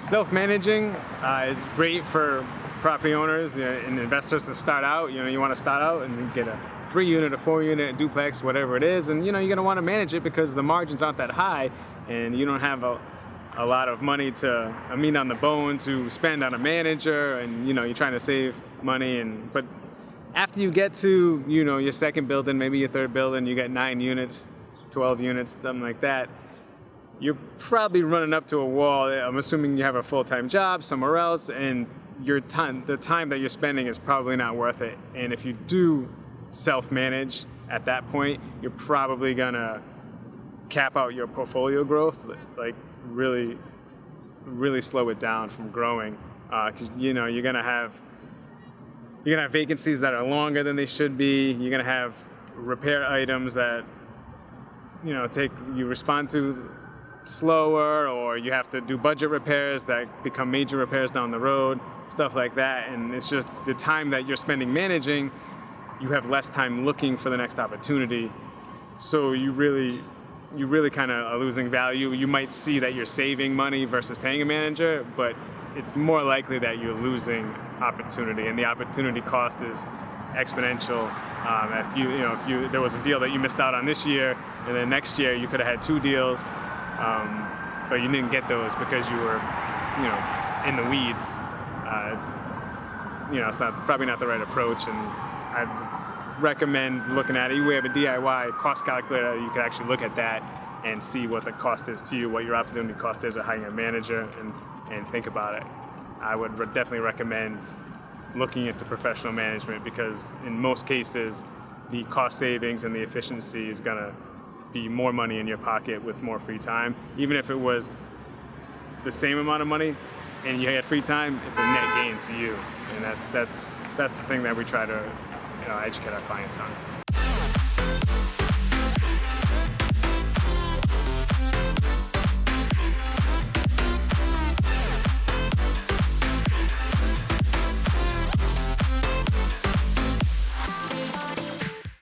Self-managing is great for property owners and investors to start out. You want to start out and you get a 3-unit, a 4-unit, a duplex, whatever it is, and you're going to want to manage it because the margins aren't that high, and you don't have a lot of money on the bone to spend on a manager, and you're trying to save money. But after you get to your second building, maybe your third building, you get 9 units, 12 units, something like that. You're probably running up to a wall. I'm assuming you have a full-time job somewhere else, and the time that you're spending is probably not worth it. And if you do self-manage at that point, you're probably gonna cap out your portfolio growth, like really slow it down from growing, because you're gonna have vacancies that are longer than they should be. You're gonna have repair items that you respond to slower, or you have to do budget repairs that become major repairs down the road, stuff like that. And it's just the time that you're spending managing, you have less time looking for the next opportunity. So you really kind of are losing value. You might see that you're saving money versus paying a manager, but it's more likely that you're losing opportunity, and the opportunity cost is exponential. If there was a deal that you missed out on this year, and then next year you could have had 2 deals, but you didn't get those because you were, in the weeds. It's probably not the right approach, and I'd recommend looking at it. You have a DIY cost calculator. You can actually look at that and see what the cost is to you, what your opportunity cost is of hiring a manager, and think about it. I would definitely recommend looking into professional management, because in most cases, the cost savings and the efficiency is gonna be more money in your pocket with more free time. Even if it was the same amount of money and you had free time, it's a net gain to you. And that's the thing that we try to educate our clients on.